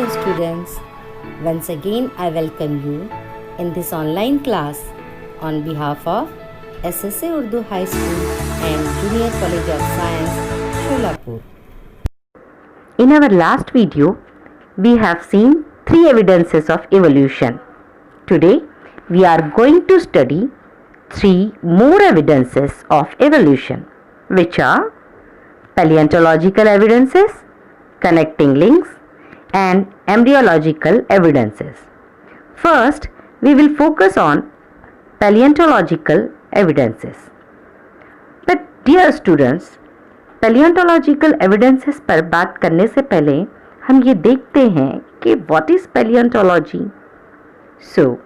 dear students, once again I welcome you in this online class on behalf of SSA Urdu High School and Junior College of Science, Sholapur. In our last video, we have seen 3 evidences of evolution. Today, we are going to study 3 more evidences of evolution, which are paleontological evidences, connecting links, and embryological evidences. First, we will focus on paleontological evidences. But dear students, paleontological evidences पर बात करने से पहले हम ये देखते हैं कि what is paleontology? So,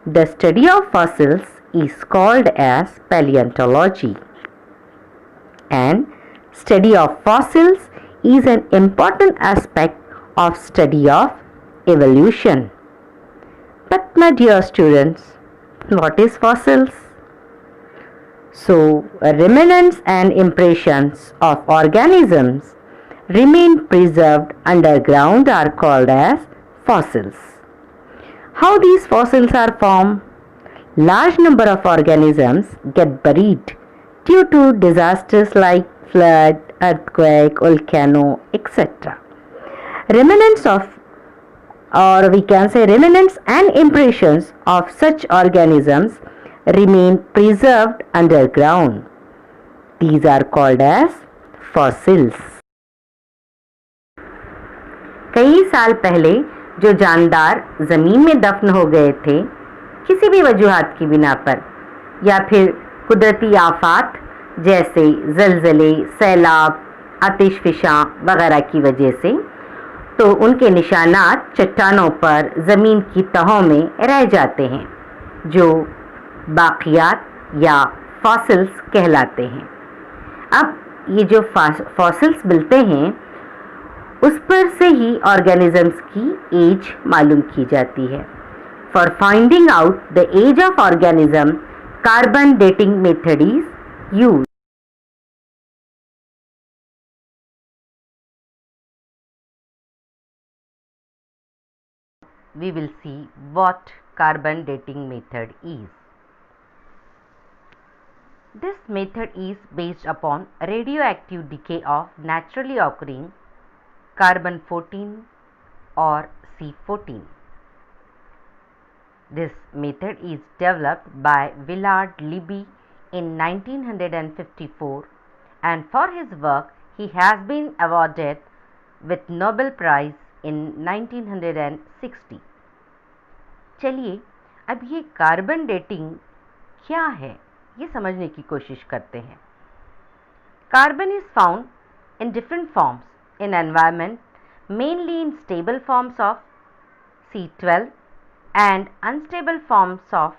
the study of fossils is called as paleontology. And study of fossils is an important aspect of study of evolution. But my dear students, what is fossils? So, remnants and impressions of organisms remain preserved underground are called as fossils. How these fossils are formed? Large number of organisms get buried due to disasters like flood, earthquake, volcano, etc. Remnants and impressions of such organisms remain preserved underground. These are called as fossils. कई साल पहले जो जानदार ज़मीन में दफन हो गए थे किसी भी वजूहात की बिना पर या फिर कुदरती आफात जैसे ज़लज़ले, सैलाब, आतिशफ़िशां वगैरह की वजह से, तो उनके निशानात चट्टानों पर ज़मीन की तहों में रह जाते हैं जो बाक़ियात या फॉसिल्स कहलाते हैं. अब ये जो फॉसिल्स मिलते हैं उस पर से ही ऑर्गेनिजम्स की एज मालूम की जाती है. For finding out the age of organism carbon dating method is used. We will see what carbon dating method is. This method is based upon radioactive decay of naturally occurring carbon-14 or C14. This method is developed by Willard Libby in 1954, and for his work he has been awarded with Nobel Prize in 1960. चलिए अब ये carbon dating क्या है ये समझने की कोशिश करते हैं. Carbon is found in different forms in environment, mainly in stable forms of C12 and unstable forms of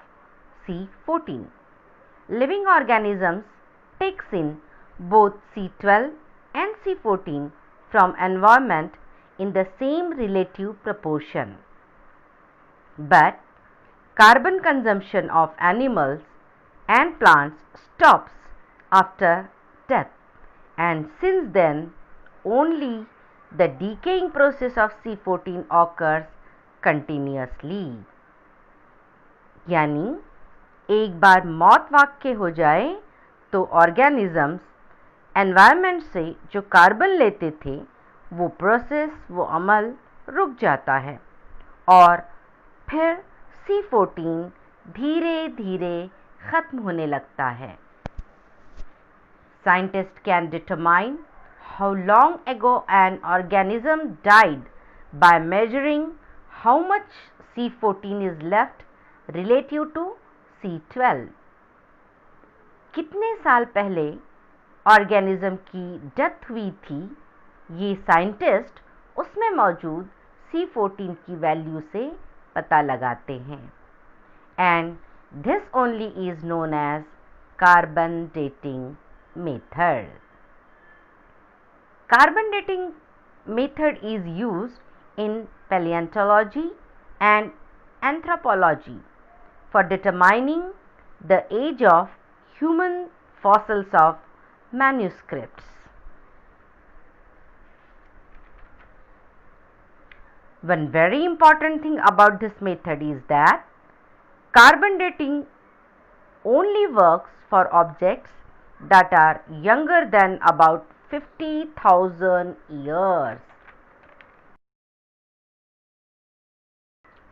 C14. Living organisms takes in both C12 and C14 from environment in the same relative proportion. But carbon consumption of animals and plants stops after death, and since then only the decaying process of C14 occurs continuously. यानी एक बार मौत वाक़ई हो जाए तो organisms environment से जो carbon लेते थे वो प्रोसेस, वो अमल रुक जाता है और फिर C14 धीरे धीरे ख़त्म होने लगता है. Scientists can determine how long ago an organism died by measuring how much C14 is left relative to C12. कितने साल पहले ऑर्गेनिज्म की डेथ हुई थी ये साइंटिस्ट उसमें मौजूद C14 की वैल्यू से पता लगाते हैं. And this only is known as carbon dating method. Carbon dating method is used in paleontology and anthropology for determining the age of human fossils of manuscripts. One very important thing about this method is that carbon dating only works for objects that are younger than about 50,000 years.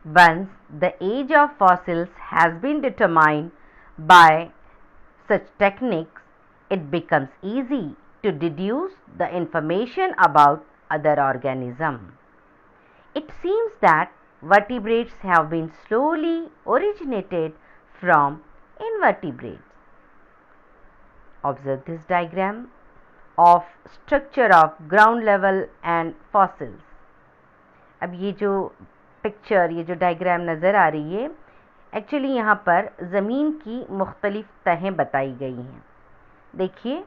Once the age of fossils has been determined by such techniques, it becomes easy to deduce the information about other organisms. It seems that vertebrates have been slowly originated from invertebrates. Observe this diagram of structure of ground level and fossils. अब ये जो picture, ये जो diagram नज़र आ रही है, actually यहाँ पर ज़मीन की मुख्तलिफ तहें बताई गई हैं. देखिए,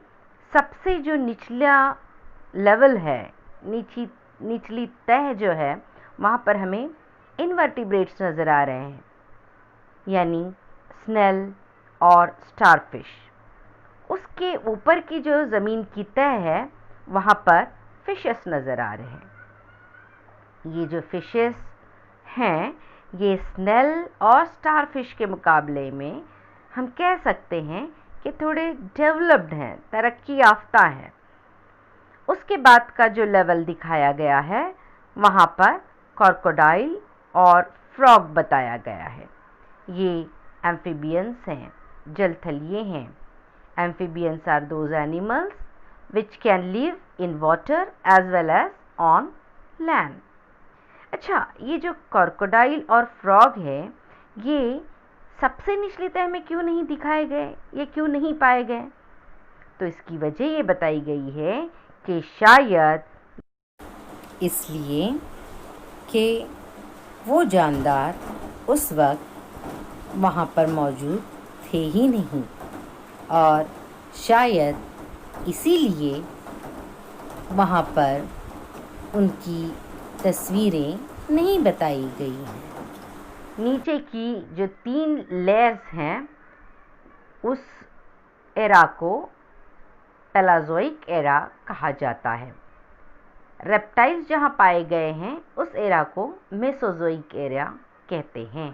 सबसे जो निचला लेवल है, निचली तह जो है, वहाँ पर हमें इनवर्टिब्रेट्स नज़र आ रहे हैं, यानी स्नेल और स्टारफिश. उसके ऊपर की जो ज़मीन की तह है, वहाँ पर फिशेस नज़र आ रहे हैं. ये जो फिशेस हैं, ये स्नेल और स्टारफिश के मुकाबले में हम कह सकते हैं कि थोड़े डेवलप्ड हैं, तरक्की याफ्ता हैं. उसके बाद का जो लेवल दिखाया गया है, वहाँ पर क्रोकोडाइल और फ्रॉग बताया गया है. ये एम्फीबियंस हैं, जलथलीय हैं. Amphibians are those animals which can live in water as well as on land. अच्छा, ये जो क्रोकोडाइल और फ्रॉग है, ये सबसे निचली तह में क्यों नहीं दिखाए गए, ये क्यों नहीं पाए गए? तो इसकी वजह ये बताई गई है कि शायद इसलिए कि वो जानदार उस वक्त वहाँ पर मौजूद थे ही नहीं, और शायद इसीलिए वहाँ पर उनकी तस्वीरें नहीं बताई गई हैं. नीचे की जो 3 लेयर्स हैं, उस एरा को पैलाज़ोइक एरा कहा जाता है. रेप्टाइल्स जहाँ पाए गए हैं, उस एरा को मेसोजोइक एरा कहते हैं.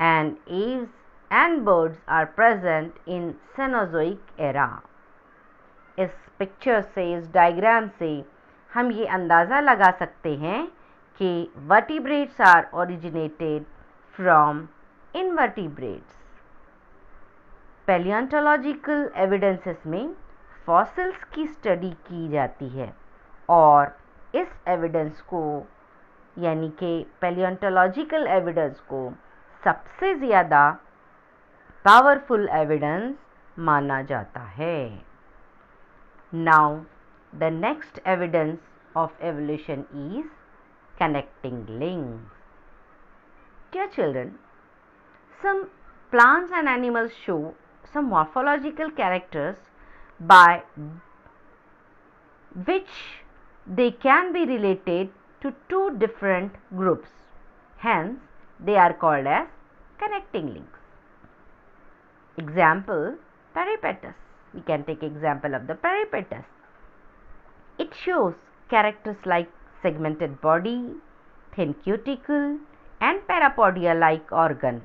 And Aves and birds are present in Cenozoic era. इस पिक्चर से, इस डायग्राम से हम ये अंदाज़ा लगा सकते हैं कि vertebrates are originated from invertebrates. Paleontological evidences में fossils की स्टडी की जाती है, और इस एविडेंस को, यानी कि paleontological evidence को सबसे ज़्यादा पावरफुल एविडेंस माना जाता है. Now the next evidence of evolution is connecting links. Dear children, some plants and animals show some morphological characters by which they can be related to 2 different groups. Hence, they are called as connecting links. Example, peripatus. We can take example of the peripatus. It shows characters like segmented body, thin cuticle and parapodia-like organ.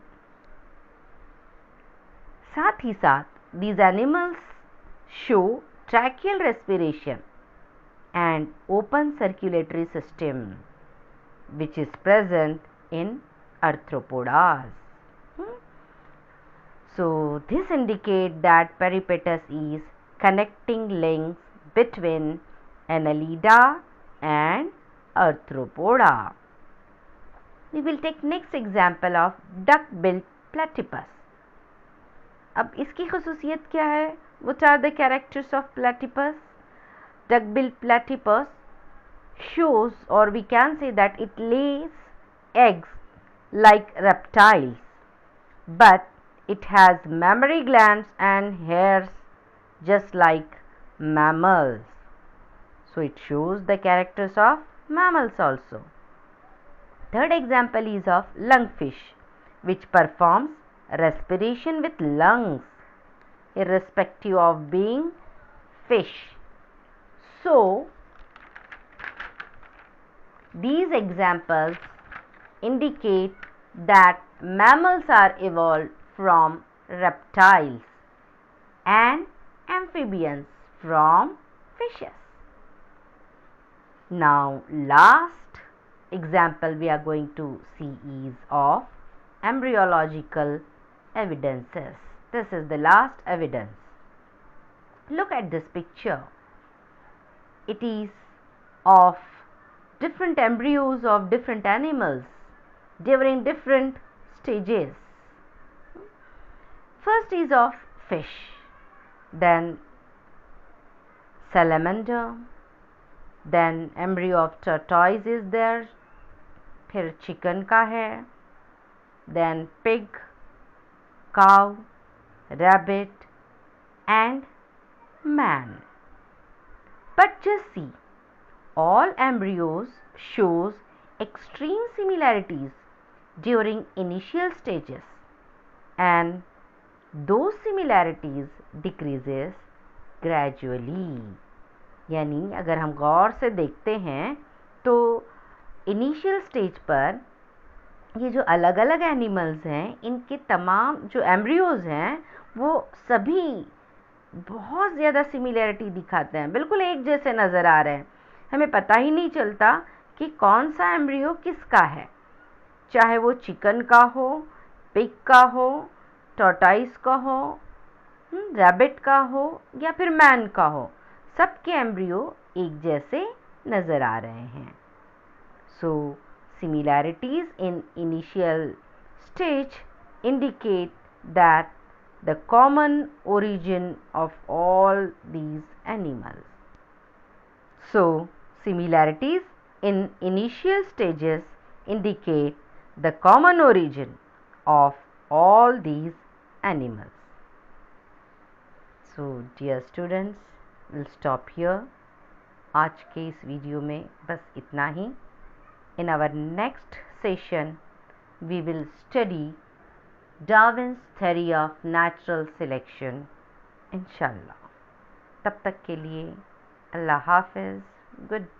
साथ ही साथ these animals show tracheal respiration and open circulatory system, which is present in arthropods. So this indicates that peripatus is connecting links between Annelida and Arthropoda. We will take next example of duck-billed platypus. अब इसकी ख़ुसूसियत क्या है? What are the characters of platypus? Duck-billed platypus shows, or we can say that it lays eggs like reptiles, but it has mammary glands and hairs just like mammals. So it shows the characters of mammals also. Third example is of lungfish, which performs respiration with lungs irrespective of being fish. So These examples indicate that mammals are evolved from reptiles and amphibians from fishes. Now, last example we are going to see is of embryological evidences. This is the last evidence. Look at this picture. It is of different embryos of different animals during different stages. First is of fish, then salamander, then embryo of tortoise is there, फिर chicken का है, then pig, cow, rabbit and man. But just see, all embryos shows extreme similarities during initial stages and those similarities decreases gradually. यानी अगर हम गौर से देखते हैं तो इनिशियल स्टेज पर ये जो अलग अलग एनिमल्स हैं, इनके तमाम जो एम्ब्रियोज हैं वो सभी बहुत ज़्यादा सिमिलैरिटी दिखाते हैं, बिल्कुल एक जैसे नज़र आ रहे हैं. हमें पता ही नहीं चलता कि कौन सा एम्ब्रियो किसका है, चाहे वो चिकन का हो, पिग का हो, टॉर्टाइस का हो, रैबिट का हो या फिर मैन का हो, सबके एम्ब्रियो एक जैसे नज़र आ रहे हैं. सो similarities in initial stage indicate that the common origin of all these animals. So, similarities in initial stages indicate the common origin of all these animals. So, dear students, we'll stop here. आज के इस video में बस इतना ही. In our next session, we will study Darwin's theory of natural selection. इंशाल्लाह. तब तक के लिए अल्लाह हाफ़िज़. Goodbye.